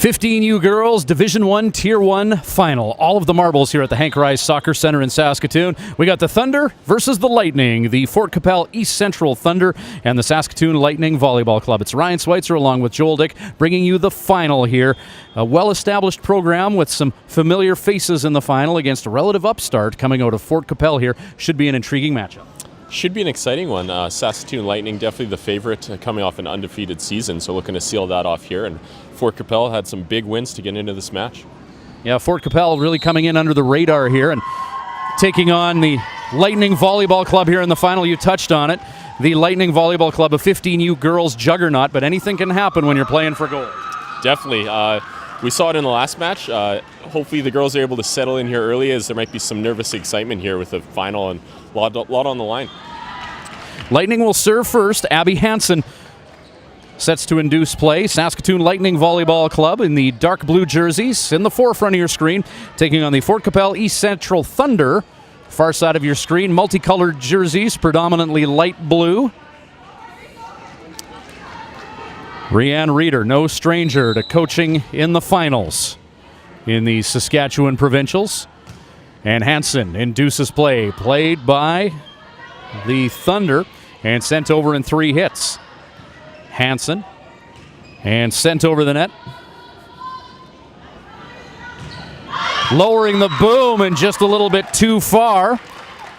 15U Girls Division 1 Tier 1 Final. All of the marbles here at the Hank Rice Soccer Center in Saskatoon. We got the Thunder versus the Lightning, the Fort Qu'Appelle East Central Thunder, and the Saskatoon Lightning Volleyball Club. It's Ryan Schweitzer along with Joel Dick bringing you the final here. A well-established program with some familiar faces in the final against a relative upstart coming out of Fort Qu'Appelle here. Should be an intriguing matchup. Should be an exciting one. Saskatoon Lightning definitely the favorite coming off an undefeated season, so looking to seal that off here. And Fort Qu'Appelle had some big wins to get into this match. Yeah, Fort Qu'Appelle really coming in under the radar here and taking on the Lightning Volleyball Club here in the final. You touched on it. The Lightning Volleyball Club, a 15U girls juggernaut, but anything can happen when you're playing for gold. Definitely. We saw it in the last match. Hopefully the girls are able to settle in here early, as there might be some nervous excitement here with the final and a lot on the line. Lightning will serve first. Abby Hansen sets to induce play. Saskatoon Lightning Volleyball Club in the dark blue jerseys in the forefront of your screen, taking on the Fort Qu'Appelle East Central Thunder. Far side of your screen, multicolored jerseys, predominantly light blue. Rianne Reeder, no stranger to coaching in the finals in the Saskatchewan Provincials. And Hansen induces play, played by the Thunder and sent over in 3 hits. Hansen and sent over the net. Lowering the boom and just a little bit too far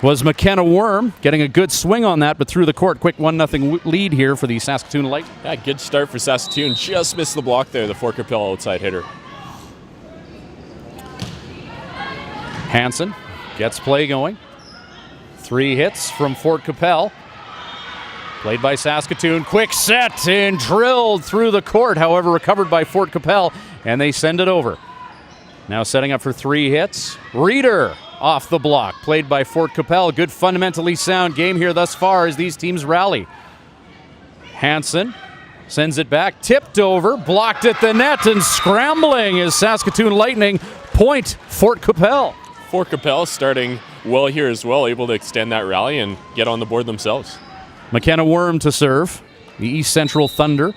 was McKenna Worm, getting a good swing on that, but through the court. Quick 1-0 lead here for the Saskatoon Lightning. Yeah, good start for Saskatoon. Just missed the block there, the Fort Qu'Appelle outside hitter. Hansen gets play going. 3 hits from Fort Qu'Appelle. Played by Saskatoon. Quick set and drilled through the court. However, recovered by Fort Qu'Appelle, and they send it over. Now setting up for 3 hits. Reeder off the block. Played by Fort Qu'Appelle. Good fundamentally sound game here thus far as these teams rally. Hansen sends it back. Tipped over. Blocked at the net, and scrambling is Saskatoon Lightning. Point Fort Qu'Appelle. Fort Qu'Appelle starting well here as well, able to extend that rally and get on the board themselves. McKenna Worm to serve, the East Central Thunder.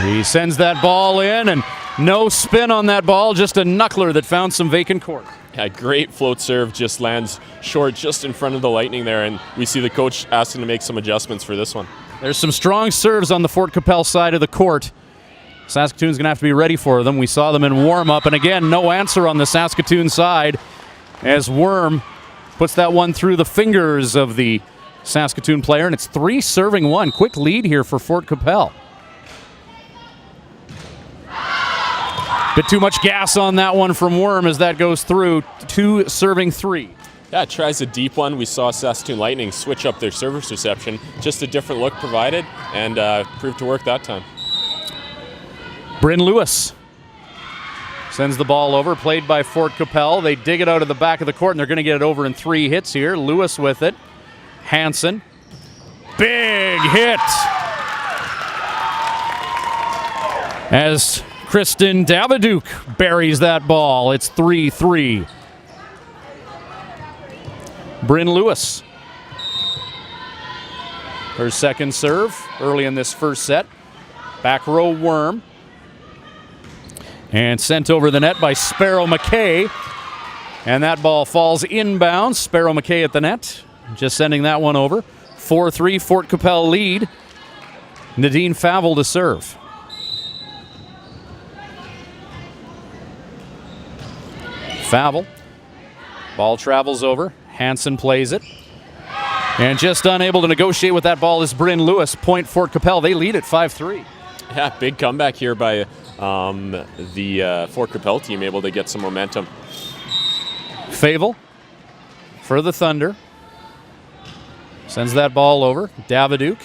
He sends that ball in, and no spin on that ball, just a knuckler that found some vacant court. Yeah, great float serve, just lands short just in front of the Lightning there, and we see the coach asking to make some adjustments for this one. There's some strong serves on the Fort Qu'Appelle side of the court. Saskatoon's going to have to be ready for them. We saw them in warm-up, and again, no answer on the Saskatoon side as Worm puts that one through the fingers of the Saskatoon player, and it's 3-1. Quick lead here for Fort Qu'Appelle. Bit too much gas on that one from Worm as that goes through. 2-3. Yeah, tries a deep one. We saw Saskatoon Lightning switch up their service reception. Just a different look provided, and proved to work that time. Bryn Lewis sends the ball over, played by Fort Qu'Appelle. They dig it out of the back of the court, and they're going to get it over in 3 hits here. Lewis with it. Hansen. Big hit. As Kristen Davidouk buries that ball, it's 3-3. Bryn Lewis. Her second serve early in this first set. Back row Worm. And sent over the net by Sparrow McKay. And that ball falls inbounds. Sparrow McKay at the net. Just sending that one over. 4-3, Fort Qu'Appelle lead. Nadine Favell to serve. Favell. Ball travels over. Hansen plays it. And just unable to negotiate with that ball is Bryn Lewis. Point Fort Qu'Appelle. They lead at 5-3. Yeah, big comeback here by the Fort Qu'Appelle team, able to get some momentum. Favell for the Thunder. Sends that ball over. Davidouk.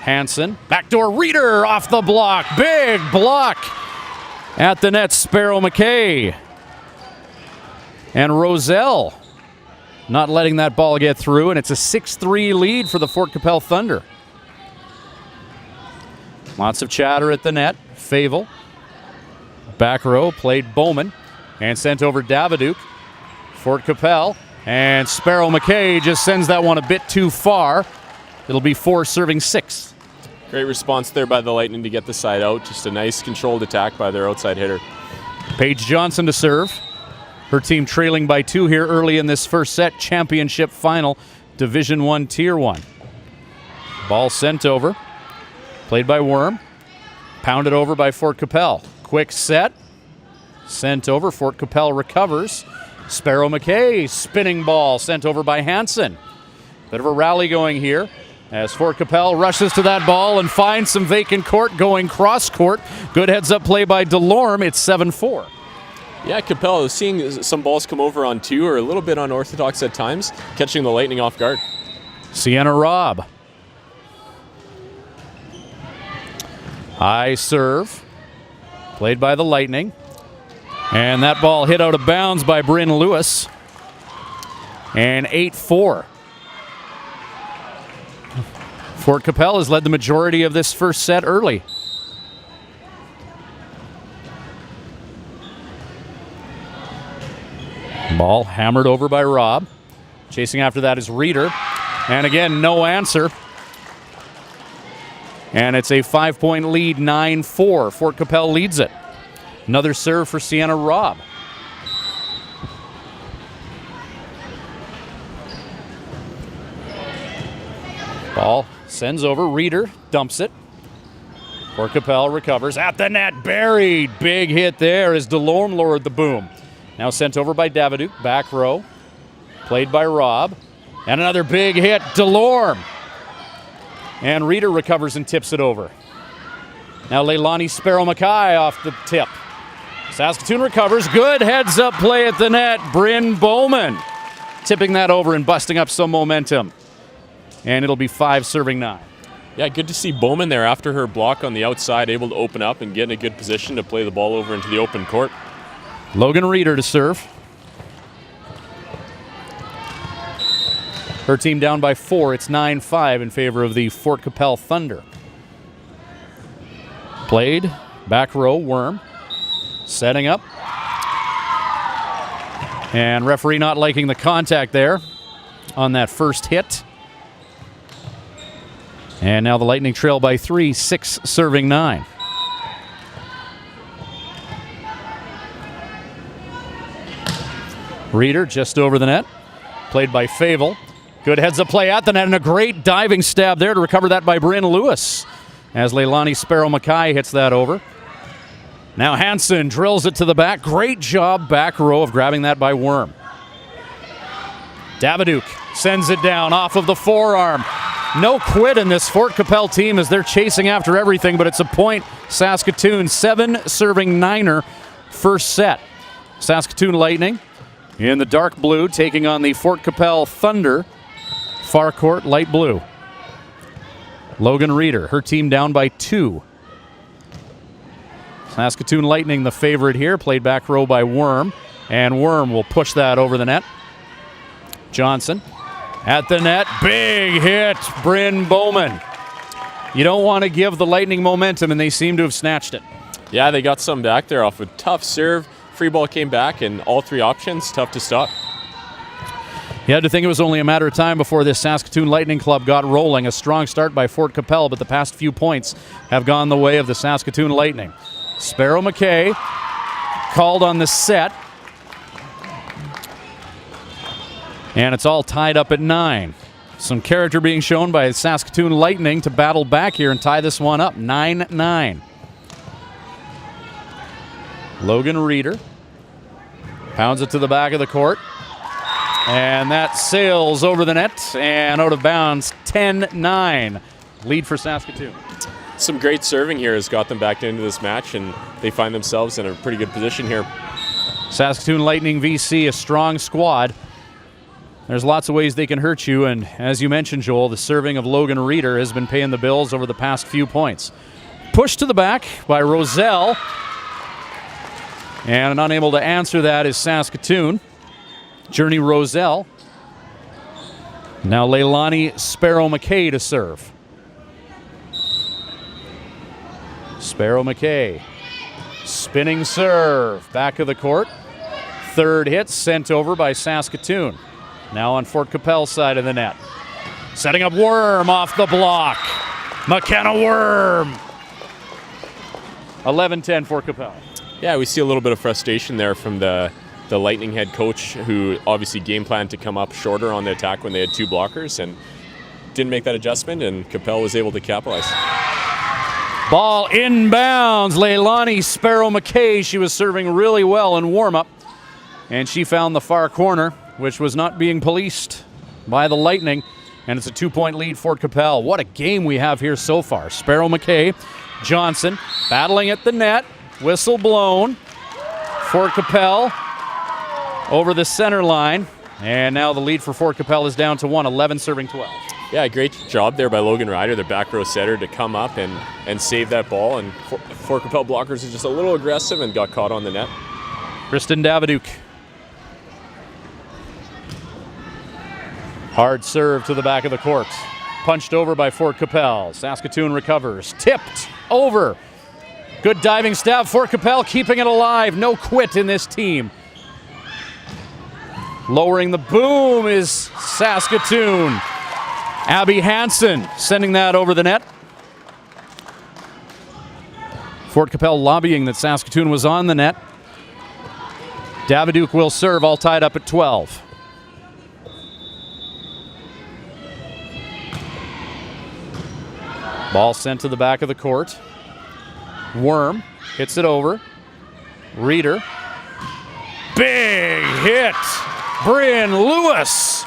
Hansen. Backdoor Reeder off the block. Big block at the net. Sparrow McKay. And Roselle not letting that ball get through, and it's a 6-3 lead for the Fort Qu'Appelle Thunder. Lots of chatter at the net. Favell. Back row played Bowman and sent over Davidouk. Fort Qu'Appelle. And Sparrow McKay just sends that one a bit too far. It'll be 4-6. Great response there by the Lightning to get the side out. Just a nice controlled attack by their outside hitter. Paige Johnson to serve. Her team trailing by 2 here early in this first set. Championship final, Division 1, Tier 1. Ball sent over. Played by Worm. Pounded over by Fort Qu'Appelle. Quick set. Sent over. Fort Qu'Appelle recovers. Sparrow McKay, spinning ball sent over by Hansen. Bit of a rally going here as Fort Qu'Appelle rushes to that ball and finds some vacant court going cross court. Good heads-up play by Delorme. It's 7-4. Yeah, Qu'Appelle is seeing some balls come over on 2 or a little bit unorthodox at times, catching the Lightning off guard. Sienna Robb. High serve. Played by the Lightning. And that ball hit out of bounds by Bryn Lewis. And 8-4. Fort Qu'Appelle has led the majority of this first set early. Ball hammered over by Robb. Chasing after that is Reeder. And again, no answer. And it's a 5-point lead, 9-4. Fort Qu'Appelle leads it. Another serve for Sienna Robb. Ball sends over. Reeder dumps it. Fort Qu'Appelle recovers. At the net, buried. Big hit there as Delorme lowered the boom. Now sent over by Davidouk. Back row. Played by Robb. And another big hit. Delorme. And Reeder recovers and tips it over. Now Leilani Sparrow Mackay off the tip. Saskatoon recovers. Good heads-up play at the net. Bryn Bowman tipping that over and busting up some momentum. And it'll be 5-9. Yeah, good to see Bowman there after her block on the outside, able to open up and get in a good position to play the ball over into the open court. Logan Reeder to serve. Her team down by 4. It's 9-5 in favor of the Fort Qu'Appelle Thunder. Played. Back row, Worm. Setting up. And referee not liking the contact there on that first hit. And now the Lightning trail by 3, 6-9. Reeder just over the net. Played by Favel. Good heads-up play at the net and a great diving stab there to recover that by Bryn Lewis as Leilani Sparrow Mackay hits that over. Now Hansen drills it to the back. Great job back row of grabbing that by Worm. Davidouk sends it down off of the forearm. No quit in this Fort Qu'Appelle team as they're chasing after everything, but it's a point. Saskatoon 7-9er first set. Saskatoon Lightning in the dark blue taking on the Fort Qu'Appelle Thunder. Far court, light blue. Logan Reeder, her team down by 2. Saskatoon Lightning the favorite here, played back row by Worm. And Worm will push that over the net. Johnson at the net, big hit, Bryn Bowman. You don't want to give the Lightning momentum, and they seem to have snatched it. Yeah, they got some back there off a tough serve. Free ball came back, and all 3 options, tough to stop. You had to think it was only a matter of time before this Saskatoon Lightning club got rolling. A strong start by Fort Qu'Appelle, but the past few points have gone the way of the Saskatoon Lightning. Sparrow McKay called on the set. And it's all tied up at 9. Some character being shown by Saskatoon Lightning to battle back here and tie this one up. 9-9. Logan Reeder pounds it to the back of the court. And that sails over the net and out of bounds. 10-9. Lead for Saskatoon. Some great serving here has got them back into this match, and they find themselves in a pretty good position here. Saskatoon Lightning VC, a strong squad. There's lots of ways they can hurt you, and as you mentioned, Joel, the serving of Logan Reeder has been paying the bills over the past few points. Pushed to the back by Roselle, and unable to answer that is Saskatoon. Journey Roselle. Now Leilani Sparrow McKay to serve. Sparrow McKay. Spinning serve. Back of the court. Third hit sent over by Saskatoon. Now on Fort Qu'Appelle's side of the net. Setting up Worm off the block. McKenna Worm. 11-10 for Qu'Appelle. Yeah, we see a little bit of frustration there from the Lightning head coach, who obviously game planned to come up shorter on the attack when they had 2 blockers and didn't make that adjustment, and Qu'Appelle was able to capitalize. Ball inbounds. Leilani Sparrow McKay. She was serving really well in warm-up, and she found the far corner, which was not being policed by the Lightning, and it's a 2-point lead for Qu'Appelle. What a game we have here so far. Sparrow McKay, Johnson battling at the net. Whistle blown for Qu'Appelle over the center line. And now the lead for Fort Qu'Appelle is down to 1, 11 serving 12. Yeah, great job there by Logan Ryder, the back row setter, to come up and save that ball. And Fort Qu'Appelle blockers are just a little aggressive and got caught on the net. Kristen Daviduc. Hard serve to the back of the court. Punched over by Fort Qu'Appelle. Saskatoon recovers. Tipped over. Good diving stab. Fort Qu'Appelle keeping it alive. No quit in this team. Lowering the boom is Saskatoon. Abby Hansen sending that over the net. Fort Qu'Appelle lobbying that Saskatoon was on the net. Daviduc will serve, all tied up at 12. Ball sent to the back of the court. Worm hits it over. Reeder. Big hit. Bryn Lewis.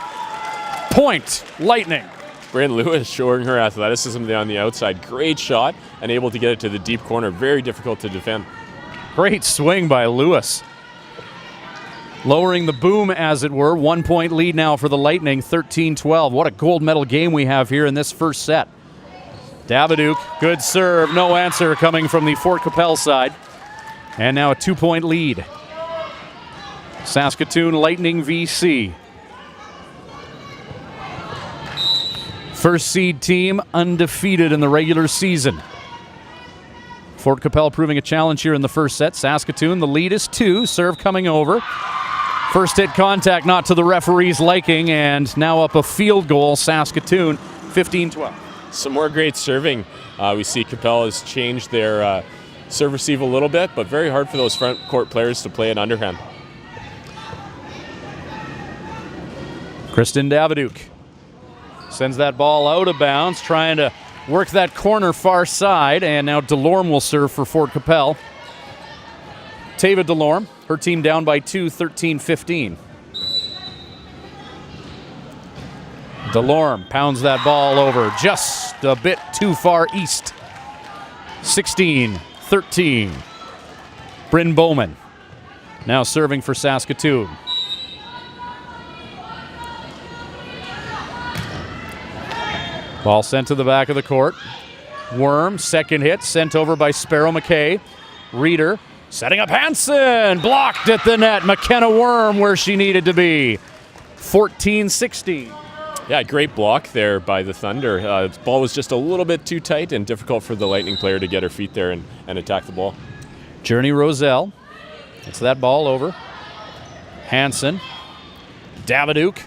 Point, Lightning. Bryn Lewis showing her athleticism on the outside. Great shot and able to get it to the deep corner. Very difficult to defend. Great swing by Lewis. Lowering the boom, as it were. 1-point lead now for the Lightning, 13-12. What a gold medal game we have here in this first set. Daviduc, good serve, no answer coming from the Fort Qu'Appelle side. And now a 2-point lead. Saskatoon Lightning VC. First seed team undefeated in the regular season. Fort Qu'Appelle proving a challenge here in the first set. Saskatoon, the lead is 2. Serve coming over. First hit contact not to the referee's liking, and now up a field goal. Saskatoon 15-12. Some more great serving. We see Qu'Appelle has changed their serve receive a little bit, but very hard for those front court players to play an underhand. Kristen Daviduc sends that ball out of bounds, trying to work that corner far side, and now Delorme will serve for Fort Qu'Appelle. Tava Delorme, her team down by 2, 13-15. Delorme pounds that ball over just a bit too far east. 16-13. Bryn Bowman now serving for Saskatoon. Ball sent to the back of the court. Worm, second hit, sent over by Sparrow McKay. Reeder setting up Hansen, blocked at the net. McKenna Worm where she needed to be. 14-16. Yeah, great block there by the Thunder. The ball was just a little bit too tight and difficult for the Lightning player to get her feet there and attack the ball. Journey Roselle gets that ball over. Hansen. Daviduc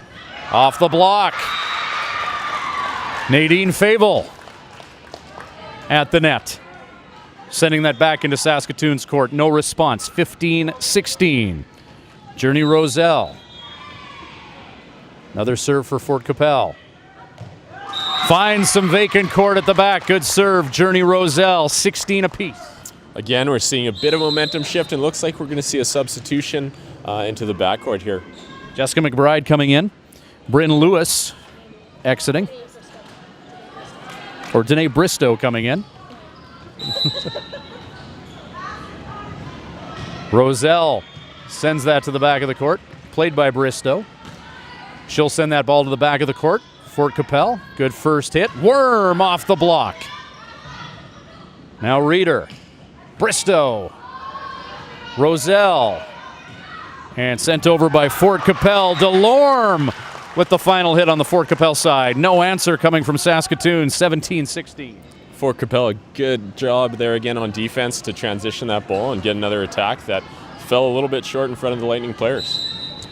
off the block. Nadine Favel at the net. Sending that back into Saskatoon's court. No response. 15-16. Journey Roselle. Another serve for Fort Qu'Appelle. Finds some vacant court at the back. Good serve, Journey Roselle. 16 apiece. Again, we're seeing a bit of momentum shift, and looks like we're going to see a substitution into the backcourt here. Jessica McBride coming in. Bryn Lewis exiting. Or Danae Bristow coming in. Roselle sends that to the back of the court. Played by Bristow. She'll send that ball to the back of the court. Fort Qu'Appelle, good first hit. Worm off the block. Now Reeder. Bristow. Roselle. And sent over by Fort Qu'Appelle. Delorme with the final hit on the Fort Qu'Appelle side. No answer coming from Saskatoon, 17-16. Fort Qu'Appelle, a good job there again on defense to transition that ball and get another attack that fell a little bit short in front of the Lightning players.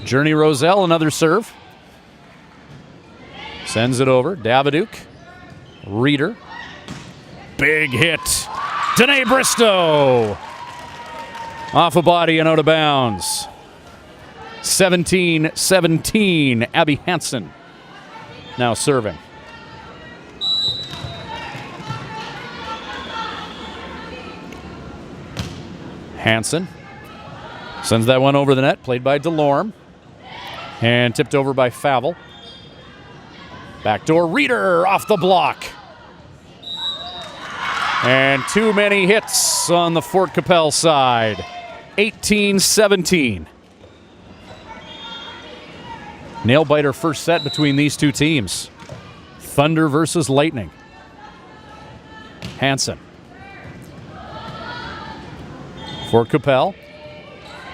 Journey Roselle, another serve. Sends it over. Daviduc. Reeder. Big hit. Danae Bristow. Off a body and out of bounds. 17-17. Abby Hansen now serving. Hansen sends that one over the net, played by Delorme. And tipped over by Favell. Backdoor Reeder off the block. And too many hits on the Fort Qu'Appelle side. 18-17. Nail-biter first set between these two teams. Thunder versus Lightning. Hansen. Fort Qu'Appelle.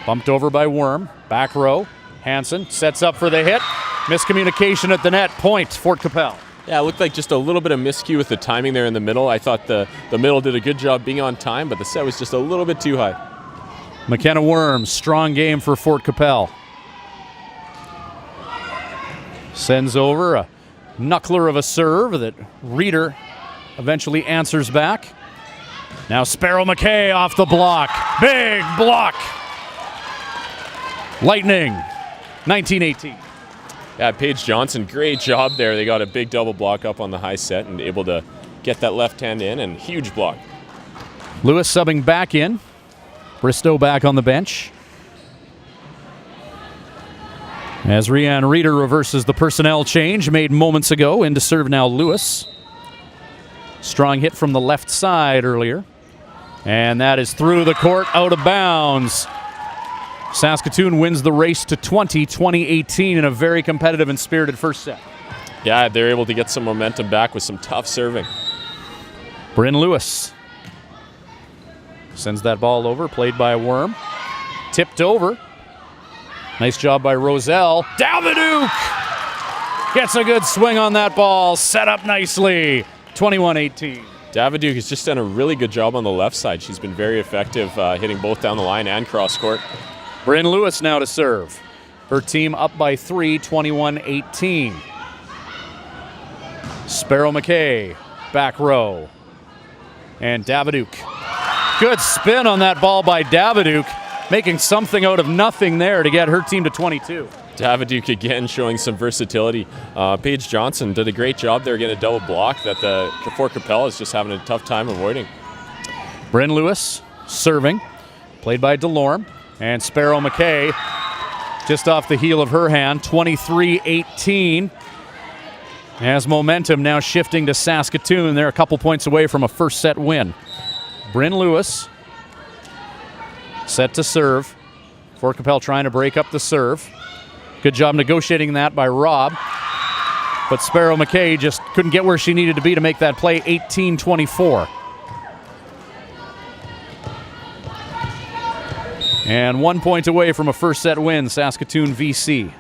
Bumped over by Worm. Back row. Hansen sets up for the hit. Miscommunication at the net. Point, Fort Qu'Appelle. Yeah, it looked like just a little bit of miscue with the timing there in the middle. I thought the middle did a good job being on time, but the set was just a little bit too high. McKenna Worms, strong game for Fort Qu'Appelle. Sends over a knuckler of a serve that Reeder eventually answers back. Now Sparrow McKay off the block. Big block. Lightning, 19-18. Yeah, Paige Johnson, great job there. They got a big double block up on the high set and able to get that left hand in, and huge block. Lewis subbing back in. Bristow back on the bench. As Rianne Reeder reverses the personnel change made moments ago. In to serve now Lewis. Strong hit from the left side earlier. And that is through the court, out of bounds. Saskatoon wins the race to 20-18 in a very competitive and spirited first set. Yeah, they're able to get some momentum back with some tough serving. Bryn Lewis sends that ball over, played by Worm. Tipped over. Nice job by Roselle. Davidouk gets a good swing on that ball. Set up nicely. 21-18. Davidouk has just done a really good job on the left side. She's been very effective hitting both down the line and cross court. Bryn Lewis now to serve. Her team up by 3, 21-18. Sparrow McKay, back row. And Davidouk. Good spin on that ball by Davidouk, making something out of nothing there to get her team to 22. Davidouk again showing some versatility. Paige Johnson did a great job there getting a double block that the Fort Qu'Appelle is just having a tough time avoiding. Bryn Lewis serving, played by Delorme. And Sparrow McKay just off the heel of her hand, 23-18. As momentum now shifting to Saskatoon. They're a couple points away from a first set win. Bryn Lewis set to serve. Fort Qu'Appelle trying to break up the serve. Good job negotiating that by Rob. But Sparrow McKay just couldn't get where she needed to be to make that play. 18-24. And 1 point away from a first set win, Saskatoon VC.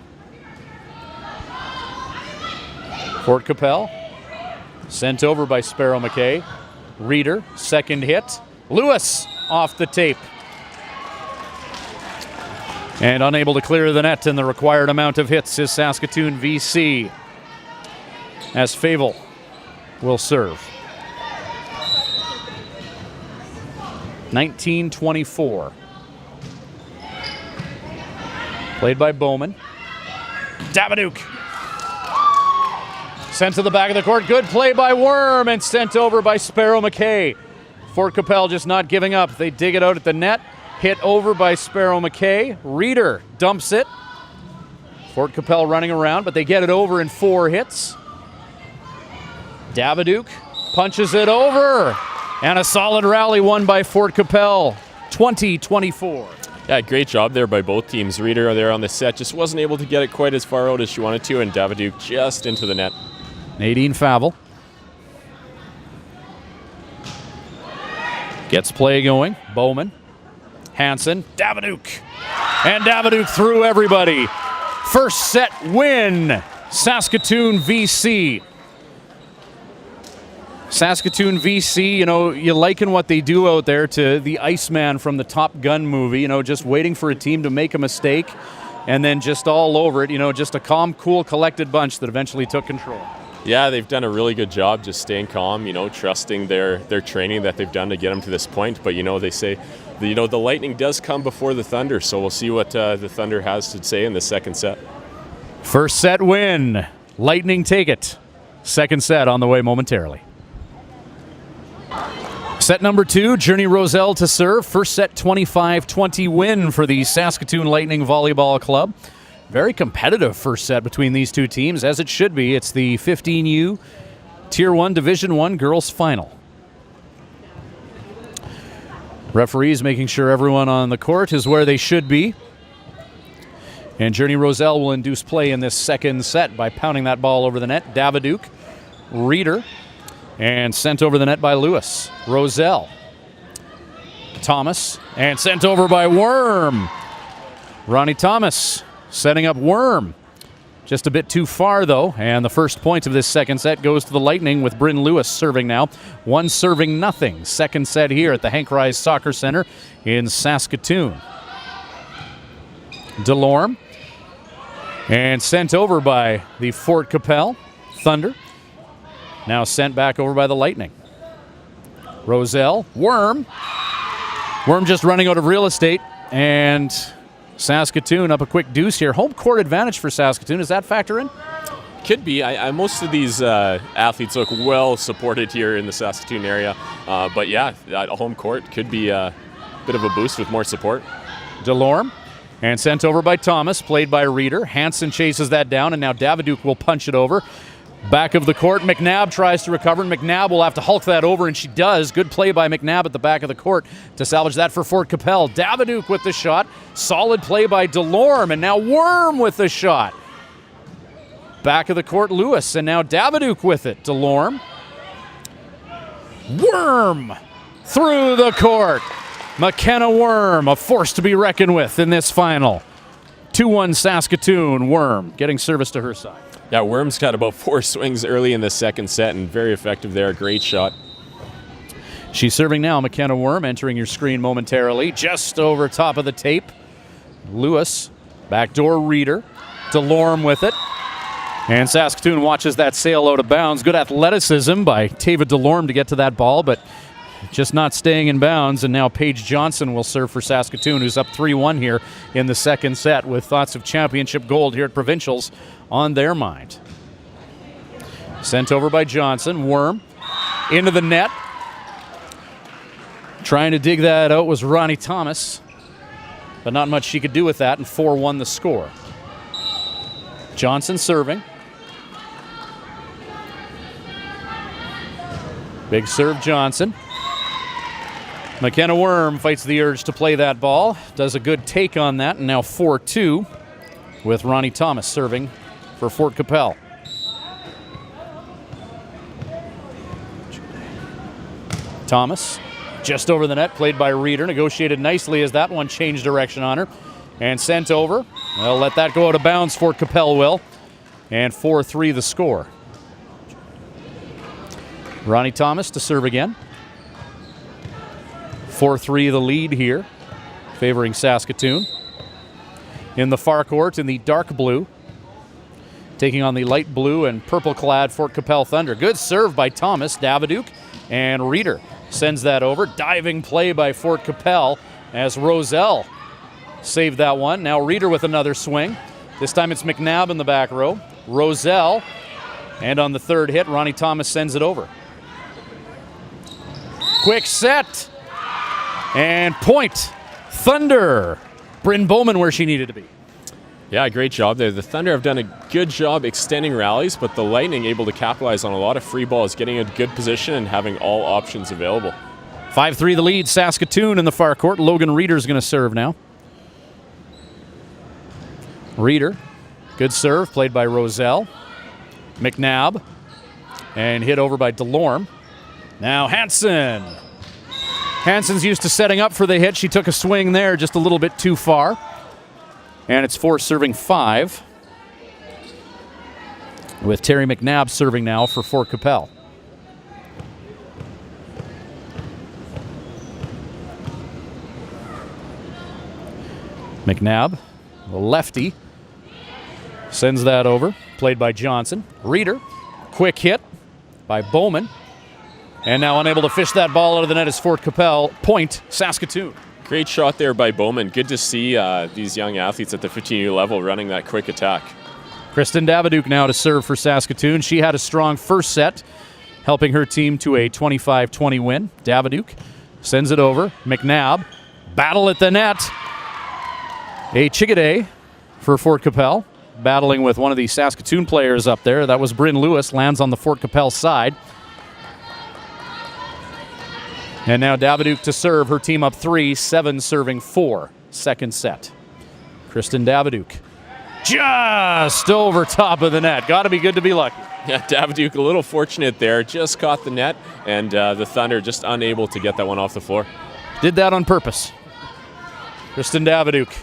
Fort Qu'Appelle sent over by Sparrow McKay. Reeder, second hit. Lewis off the tape. And unable to clear the net in the required amount of hits is Saskatoon VC. As Favell will serve. 19-24. Played by Bowman. Davidouk. Sent to the back of the court. Good play by Worm and sent over by Sparrow McKay. Fort Qu'Appelle just not giving up. They dig it out at the net. Hit over by Sparrow McKay. Reeder dumps it. Fort Qu'Appelle running around, but they get it over in 4 hits. Davidouk punches it over. And a solid rally won by Fort Qu'Appelle. 20-24. Yeah, great job there by both teams. Reeder there on the set just wasn't able to get it quite as far out as she wanted to, and Davidouk just into the net. Nadine Favell gets play going. Bowman, Hansen, Davidouk. And Davidouk through everybody. First set win, Saskatoon VC. Saskatoon VC, you liken what they do out there to the Iceman from the Top Gun movie, just waiting for a team to make a mistake and then just all over it, just a calm, cool, collected bunch that eventually took control. Yeah, they've done a really good job just staying calm, trusting their training that they've done to get them to this point. But, they say, the Lightning does come before the Thunder, so we'll see what the Thunder has to say in the second set. First set win. Lightning take it. Second set on the way momentarily. Set number 2, Journey Roselle to serve. First set 25-20 win for the Saskatoon Lightning Volleyball Club. Very competitive first set between these two teams, as it should be. It's the 15U Tier 1 Division 1 girls final. Referees making sure everyone on the court is where they should be. And Journey Roselle will induce play in this second set by pounding that ball over the net. Davidouk, Reeder, and sent over the net by Lewis. Roselle, Thomas, and sent over by Worm. Ronnie Thomas setting up Worm. Just a bit too far, though, and the first point of this second set goes to the Lightning with Bryn Lewis serving now. 1-0. Second set here at the Hank Rise Soccer Center in Saskatoon. Delorme, and sent over by the Fort Qu'Appelle Thunder. Now sent back over by the Lightning. Roselle, Worm. Worm just running out of real estate, and Saskatoon up a quick deuce here. Home court advantage for Saskatoon. Does that factor in? Could be. Most of these athletes look well supported here in the Saskatoon area. But yeah, a home court could be a bit of a boost with more support. Delorme, and sent over by Thomas, played by Reeder. Hansen chases that down, and now Davidouk will punch it over. Back of the court, McNabb tries to recover, and McNabb will have to hulk that over, and she does. Good play by McNabb at the back of the court to salvage that for Fort Qu'Appelle. Davidouk with the shot. Solid play by Delorme, and now Worm with the shot. Back of the court, Lewis, and now Davidouk with it. Delorme. Worm through the court. McKenna Worm, a force to be reckoned with in this final. 2-1 Saskatoon. Worm getting service to her side. Yeah, Worm's got about 4 swings early in the second set and very effective there. Great shot. She's serving now. McKenna Worm entering your screen momentarily. Just over top of the tape. Lewis, backdoor Reeder. Delorme with it. And Saskatoon watches that sail out of bounds. Good athleticism by Tava Delorme to get to that ball, but just not staying in bounds. And now Paige Johnson will serve for Saskatoon, who's up 3-1 here in the second set with thoughts of championship gold here at Provincials on their mind. Sent over by Johnson. Worm into the net. Trying to dig that out was Ronnie Thomas, but not much she could do with that, and 4-1 the score. Johnson serving. Big serve, Johnson. McKenna Worm fights the urge to play that ball. Does a good take on that, and now 4-2 with Ronnie Thomas serving for Fort Qu'Appelle. Thomas just over the net, played by Reeder. Negotiated nicely as that one changed direction on her. And sent over. They'll let that go out of bounds, Fort Qu'Appelle will. And 4-3 the score. Ronnie Thomas to serve again. 4-3 the lead here, favoring Saskatoon. In the far court in the dark blue, taking on the light blue and purple-clad Fort Qu'Appelle Thunder. Good serve by Thomas. Davidouk, and Reeder sends that over. Diving play by Fort Qu'Appelle as Roselle saved that one. Now Reeder with another swing. This time it's McNabb in the back row. Roselle, and on the third hit, Ronnie Thomas sends it over. Quick set, and point. Thunder. Bryn Bowman where she needed to be. Yeah, great job there. The Thunder have done a good job extending rallies, but the Lightning able to capitalize on a lot of free balls, getting a good position and having all options available. 5-3 the lead, Saskatoon in the far court. Logan Reeder's going to serve now. Reeder, good serve, played by Roselle. McNabb, and hit over by Delorme. Now Hansen. Hansen's used to setting up for the hit. She took a swing there just a little bit too far. And it's 4-5 with Terry McNabb serving now for Fort Qu'Appelle. McNabb, the lefty, sends that over, played by Johnson. Reeder, quick hit by Bowman. And now unable to fish that ball out of the net is Fort Qu'Appelle. Point, Saskatoon. Great shot there by Bowman. Good to see these young athletes at the 15U level running that quick attack. Kristen Daviduc now to serve for Saskatoon. She had a strong first set, helping her team to a 25-20 win. Daviduc sends it over. McNabb, battle at the net. A Chigaday for Fort Qu'Appelle, battling with one of the Saskatoon players up there. That was Bryn Lewis, lands on the Fort Qu'Appelle side. And now Daviduc to serve, her team up 3-7 serving 4. Second set. Kristen Daviduc just over top of the net. Got to be good to be lucky. Yeah, Daviduc a little fortunate there. Just caught the net, and the Thunder just unable to get that one off the floor. Did that on purpose. Kristen Daviduc.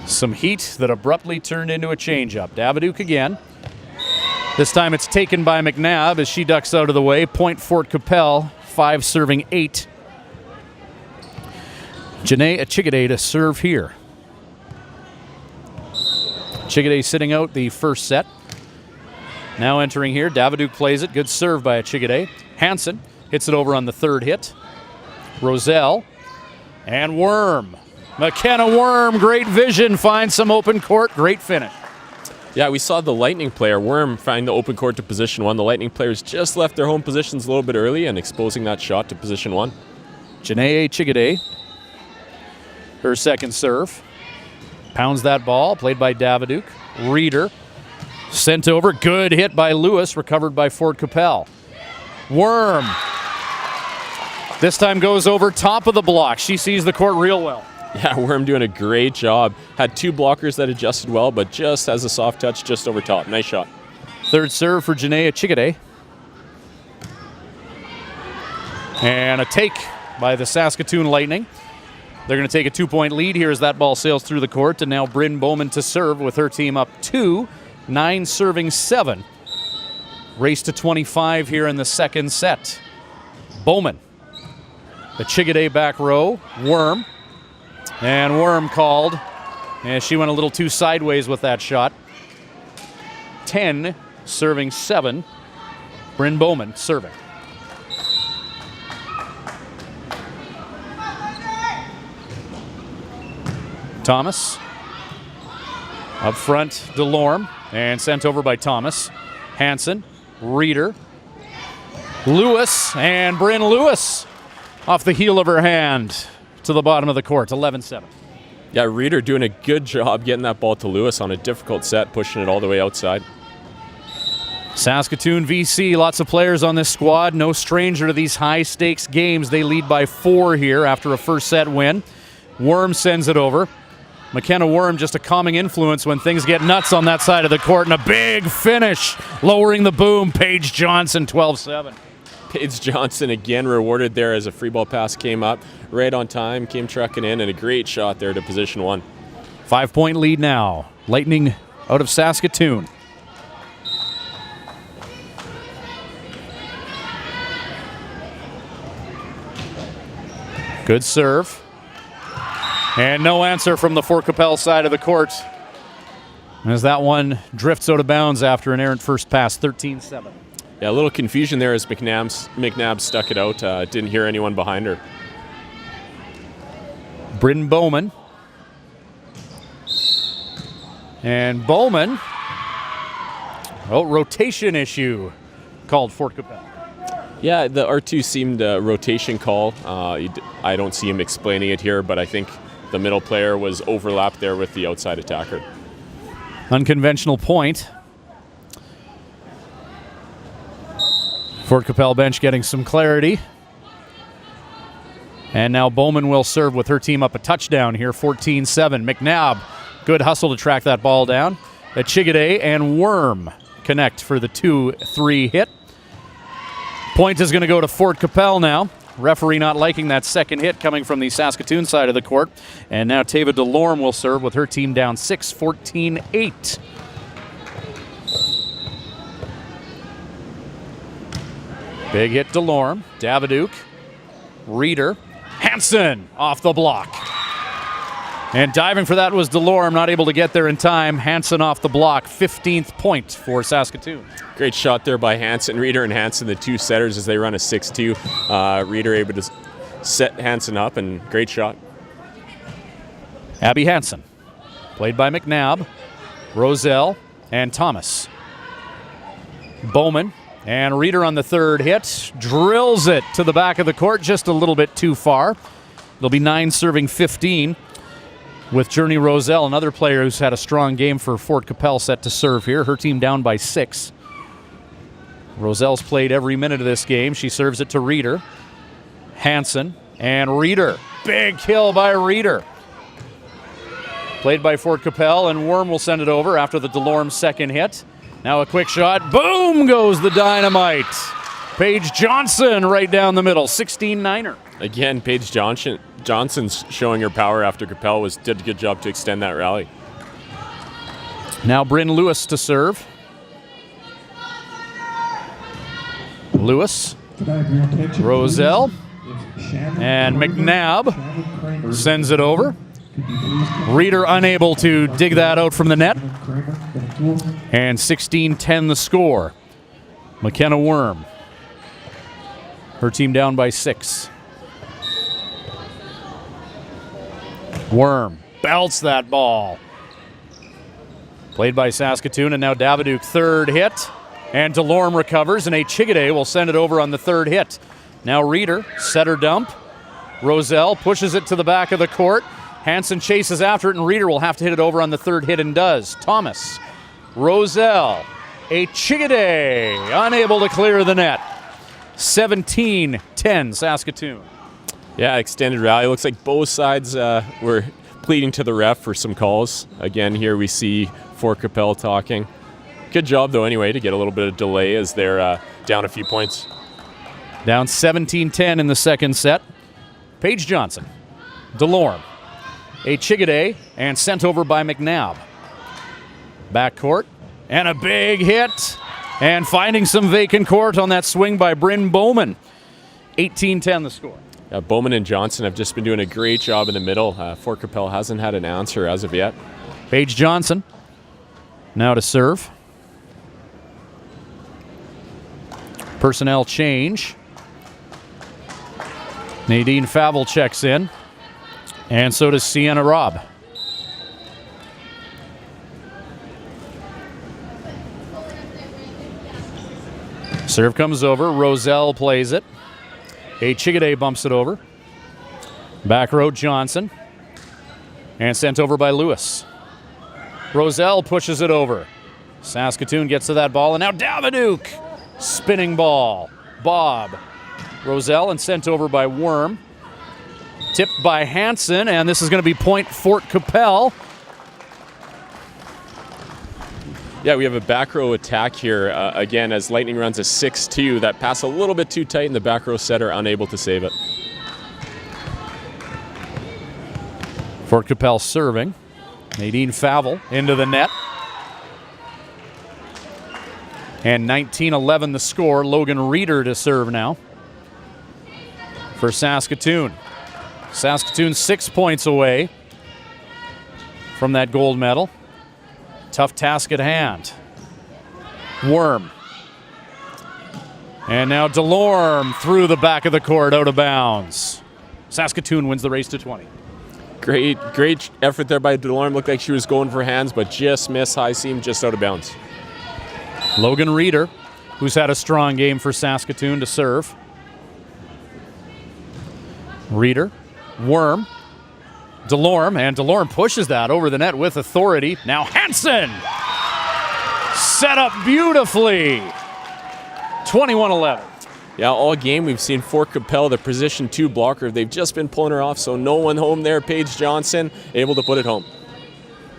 Some heat that abruptly turned into a changeup. Daviduc again. This time it's taken by McNabb as she ducks out of the way. Point Fort Qu'Appelle, 5 serving 8. Janae Chigaday to serve here. Chigaday sitting out the first set. Now entering here, Daviduc plays it. Good serve by Chigaday. Hansen hits it over on the third hit. Roselle and Worm. McKenna Worm, great vision, finds some open court. Great finish. Yeah, we saw the Lightning player, Worm, find the open court to position 1. The Lightning players just left their home positions a little bit early and exposing that shot to position 1. Janae Chigaday, her second serve. Pounds that ball, played by Daviduc. Reeder, sent over. Good hit by Lewis, recovered by Fort Qu'Appelle. Worm. This time goes over top of the block. She sees the court real well. Yeah, Worm doing a great job. Had 2 blockers that adjusted well, but just has a soft touch just over top. Nice shot. Third serve for Janae Chigaday. And a take by the Saskatoon Lightning. They're going to take a 2-point lead here as that ball sails through the court. And now Bryn Bowman to serve with her team up 2, 9 serving 7. Race to 25 here in the second set. Bowman. The Chigaday back row. Worm. And Worm called. And she went a little too sideways with that shot. 10 serving 7. Bryn Bowman serving. Thomas. Up front, DeLorme. And sent over by Thomas. Hansen. Reeder. Lewis. And Bryn Lewis. Off the heel of her hand to the bottom of the court. 11-7. Yeah, Reeder doing a good job getting that ball to Lewis on a difficult set, pushing it all the way outside. Saskatoon VC, lots of players on this squad. No stranger to these high-stakes games. They lead by 4 here after a first set win. Worm sends it over. McKenna Worm just a calming influence when things get nuts on that side of the court. And a big finish, lowering the boom. Paige Johnson, 12-7. Paige Johnson again rewarded there as a free ball pass came up. Right on time, came trucking in, and a great shot there to position 1. 5-point lead now. Lightning out of Saskatoon. Good serve. And no answer from the Fort Qu'Appelle side of the court, as that one drifts out of bounds after an errant first pass, 13-7. Yeah, a little confusion there as McNabb stuck it out. Didn't hear anyone behind her. Bryn Bowman. And Bowman. Oh, rotation issue called Fort Qu'Appelle. Yeah, the R2 seemed a rotation call. I don't see him explaining it here, but I think the middle player was overlapped there with the outside attacker. Unconventional point. Fort Qu'Appelle bench getting some clarity. And now Bowman will serve with her team up a touchdown here, 14-7. McNabb, good hustle to track that ball down. Chigaday and Worm connect for the 2-3 hit. Point is going to go to Fort Qu'Appelle now. Referee not liking that second hit coming from the Saskatoon side of the court. And now Tava DeLorme will serve with her team down 6, 14-8. Big hit DeLorme. Daviduc. Reeder. Hansen off the block. And diving for that was Delorme, not able to get there in time. Hansen off the block, 15th point for Saskatoon. Great shot there by Hansen. Reeder and Hansen, the two setters, as they run a 6-2. Reeder able to set Hansen up, and great shot. Abby Hansen, played by McNabb, Roselle, and Thomas. Bowman and Reeder on the third hit. Drills it to the back of the court, just a little bit too far. It'll be 9 serving 15 with Journey Roselle, another player who's had a strong game for Fort Qu'Appelle, set to serve here. Her team down by 6. Roselle's played every minute of this game. She serves it to Reeder. Hansen and Reeder. Big kill by Reeder. Played by Fort Qu'Appelle, and Worm will send it over after the Delorme second hit. Now a quick shot. Boom goes the dynamite. Paige Johnson right down the middle, 16-9er. Again, Paige Johnson's showing her power after Qu'Appelle did a good job to extend that rally. Now Bryn Lewis to serve. Lewis, Roselle, and McNabb sends it over. Reeder unable to dig that out from the net. And 16-10 the score. McKenna Worm. Her team down by 6. Worm belts that ball. Played by Saskatoon, and now Davidouk third hit. And Delorme recovers, and Chigade will send it over on the third hit. Now Reeder, setter dump. Roselle pushes it to the back of the court. Hansen chases after it, and Reeder will have to hit it over on the third hit, and does. Thomas, Roselle, Chigade, unable to clear the net. 17-10 Saskatoon. Yeah, extended rally. Looks like both sides were pleading to the ref for some calls. Again, here we see Fort Qu'Appelle talking. Good job, though, anyway, to get a little bit of delay as they're down a few points. Down 17-10 in the second set. Paige Johnson, Delorme, Chigade, and sent over by McNabb. Backcourt, and a big hit. And finding some vacant court on that swing by Bryn Bowman. 18-10 the score. Bowman and Johnson have just been doing a great job in the middle. Fort Qu'Appelle hasn't had an answer as of yet. Paige Johnson now to serve. Personnel change. Nadine Favell checks in. And so does Sienna Robb. Serve comes over. Roselle plays it. Chigade bumps it over. Back row Johnson. And sent over by Lewis. Roselle pushes it over. Saskatoon gets to that ball, and now Davidouk. Spinning ball. Bob. Roselle, and sent over by Worm. Tipped by Hansen, and this is going to be point Fort Qu'Appelle. Yeah, we have a back row attack here, again, as Lightning runs a 6-2. That pass a little bit too tight, and the back row setter unable to save it. Fort Qu'Appelle serving. Nadine Favell into the net. And 19-11 the score. Logan Reeder to serve now for Saskatoon. Saskatoon 6 points away from that gold medal. Tough task at hand. Worm. And now Delorme through the back of the court, out of bounds. Saskatoon wins the race to 20. Great effort there by Delorme. Looked like she was going for hands, but just missed high seam, just out of bounds. Logan Reeder, who's had a strong game for Saskatoon, to serve. Reeder, Worm, Delorme, and Delorme pushes that over the net with authority. Now Hansen! Set up beautifully. 21-11. Yeah, all game we've seen Fort Qu'Appelle, the position 2 blocker. They've just been pulling her off, so no one home there. Paige Johnson able to put it home.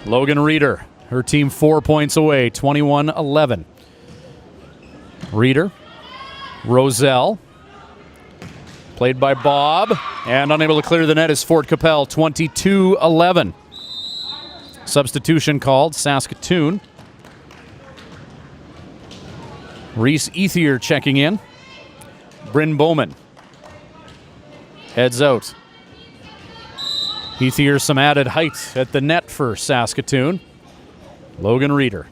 Logan Reeder, her team 4 points away, 21-11. Reeder, Roselle, played by Bob, and unable to clear the net is Fort Qu'Appelle, 22-11. Substitution called, Saskatoon. Reese Ethier checking in. Bryn Bowman heads out. Heath here, some added height at the net for Saskatoon. Logan Reeder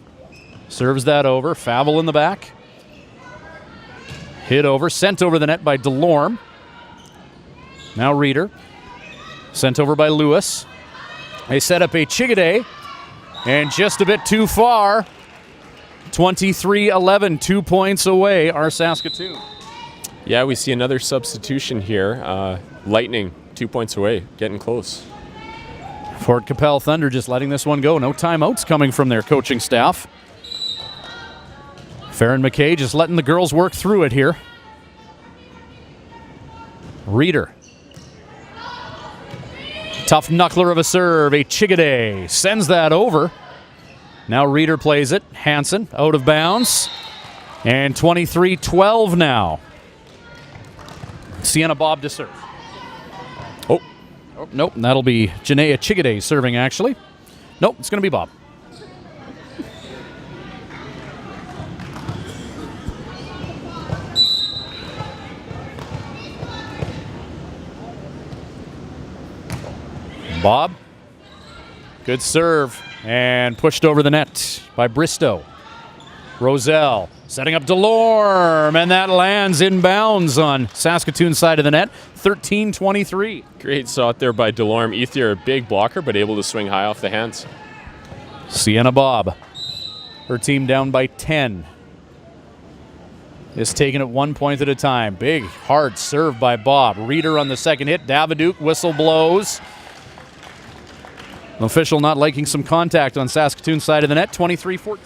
serves that over. Favell in the back. Hit over, sent over the net by Delorme. Now Reeder. Sent over by Lewis. They set up a Chigaday, and just a bit too far. 23-11, 2 points away are Saskatoon. Yeah, we see another substitution here. Lightning, 2 points away, getting close. Fort Qu'Appelle Thunder just letting this one go. No timeouts coming from their coaching staff. Farron McKay just letting the girls work through it here. Reeder. Tough knuckler of a serve. A Chigaday sends that over. Now Reeder plays it. Hansen out of bounds. And 23-12 now. Sienna Bob to serve. Oh, nope. That'll be Janaea Chigaday serving, actually. Nope, it's going to be Bob. Bob. Good serve. And pushed over the net by Bristow. Roselle setting up Delorme, and that lands inbounds on Saskatoon's side of the net. 13-23. Great shot there by Delorme. Ethier, a big blocker, but able to swing high off the hands. Sienna Bob. Her team down by 10. Is taking it 1 point at a time. Big, hard serve by Bob. Reeder on the second hit. Davidouk, whistle blows. An official not liking some contact on Saskatoon's side of the net. 23-14.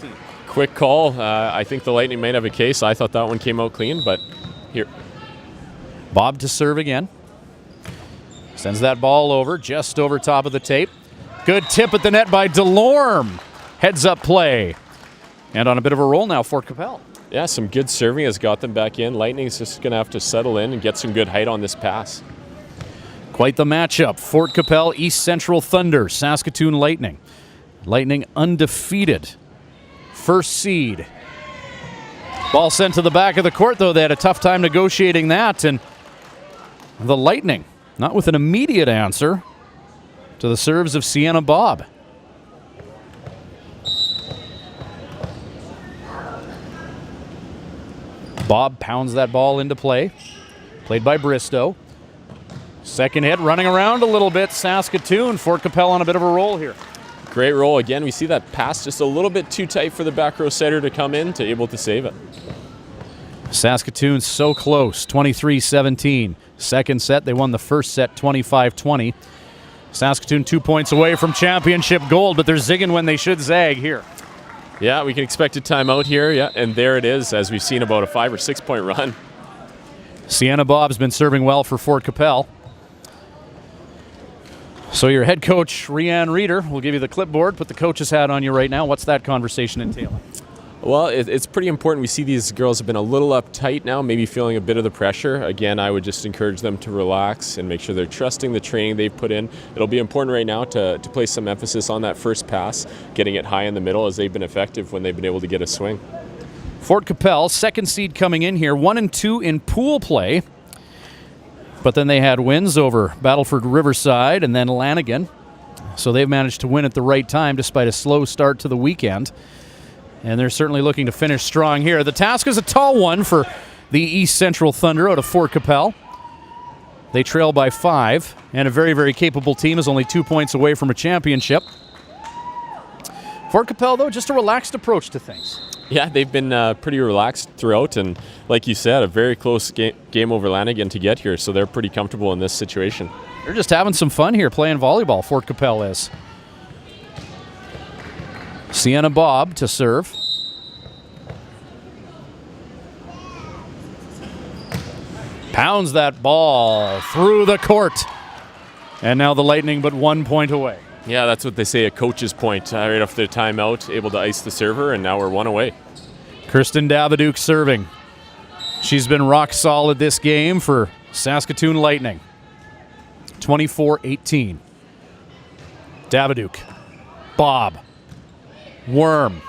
Quick call. I think the Lightning might have a case. I thought that one came out clean, but here. Bob to serve again. Sends that ball over, just over top of the tape. Good tip at the net by Delorme. Heads up play. And on a bit of a roll now, Fort Qu'Appelle. Yeah, some good serving has got them back in. Lightning's just going to have to settle in and get some good height on this pass. Quite the matchup. Fort Qu'Appelle, East Central Thunder, Saskatoon Lightning. Lightning undefeated. First seed. Ball sent to the back of the court, though. They had a tough time negotiating that. And the Lightning, not with an immediate answer to the serves of Sienna Bob. Bob pounds that ball into play. Played by Bristow. Second hit, running around a little bit. Saskatoon, Fort Qu'Appelle on a bit of a roll here. Great roll. Again, we see that pass just a little bit too tight for the back row setter to come in to able to save it. Saskatoon so close, 23-17. Second set, they won the first set 25-20. Saskatoon 2 points away from championship gold, but they're zigging when they should zag here. Yeah, we can expect a timeout here. Yeah, and there it is, as we've seen about a 5 or 6 point run. Sienna Bob's been serving well for Fort Qu'Appelle. So your head coach, Rianne Reeder, will give you the clipboard, put the coach's hat on you right now. What's that conversation entailing? Well, it's pretty important. We see these girls have been a little uptight now, maybe feeling a bit of the pressure. Again, I would just encourage them to relax and make sure they're trusting the training they've put in. It'll be important right now to place some emphasis on that first pass, getting it high in the middle, as they've been effective when they've been able to get a swing. Fort Qu'Appelle, second seed coming in here, 1-2 in pool play. But then they had wins over Battleford Riverside and then Lanigan. So they've managed to win at the right time despite a slow start to the weekend. And they're certainly looking to finish strong here. The task is a tall one for the East Central Thunder out of Fort Qu'Appelle. They trail by 5, and a very, very capable team is only 2 points away from a championship. Fort Qu'Appelle, though, just a relaxed approach to things. Yeah, they've been pretty relaxed throughout, and like you said, a very close game over Lanigan to get here, so they're pretty comfortable in this situation. They're just having some fun here playing volleyball, Fort Qu'Appelle is. Sienna Bob to serve. Pounds that ball through the court. And now the Lightning but 1 point away. Yeah, that's what they say, a coach's point. Right off the timeout, able to ice the server, and now we're 1 away. Kirsten Davidouk serving. She's been rock solid this game for Saskatoon Lightning. 24-18. Davidouk. Bob. Worm.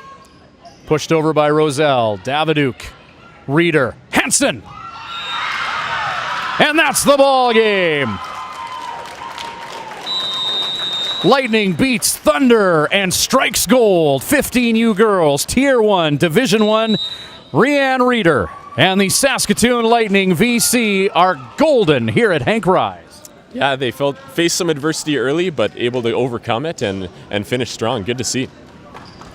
Pushed over by Roselle. Davidouk. Reeder. Hansen. And that's the ball game. Lightning beats Thunder and strikes gold. 15U girls, Tier 1, Division 1, Rianne Reeder and the Saskatoon Lightning VC are golden here at Hank Rise. Yeah, they faced some adversity early, but able to overcome it and finish strong. Good to see.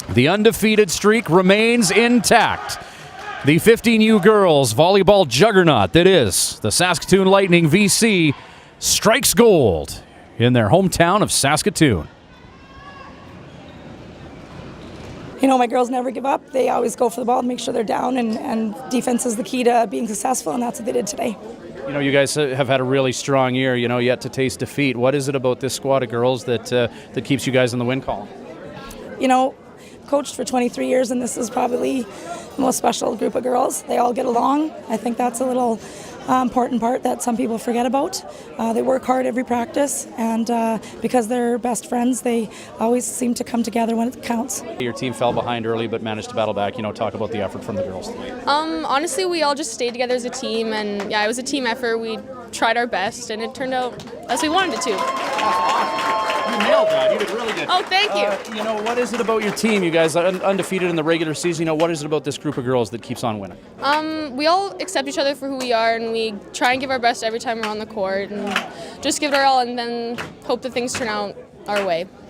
The undefeated streak remains intact. The 15U girls volleyball juggernaut that is the Saskatoon Lightning VC strikes gold in their hometown of Saskatoon. You know, my girls never give up. They always go for the ball to make sure they're down, and defense is the key to being successful, and that's what they did today. You know, you guys have had a really strong year, yet to taste defeat. What is it about this squad of girls that keeps you guys in the win column? Coached for 23 years, and this is probably the most special group of girls. They all get along. I think that's a little important part that some people forget about. They work hard every practice, and because they're best friends, they always seem to come together when it counts. Your team fell behind early but managed to battle back. Talk about the effort from the girls today. Honestly, we all just stayed together as a team, and yeah, it was a team effort. We tried our best, and it turned out as we wanted it to. You nailed that. You did really good. Oh, thank you. What is it about your team? You guys are undefeated in the regular season. What is it about this group of girls that keeps on winning? We all accept each other for who we are, and we try and give our best every time we're on the court, and just give it our all, and then hope that things turn out our way.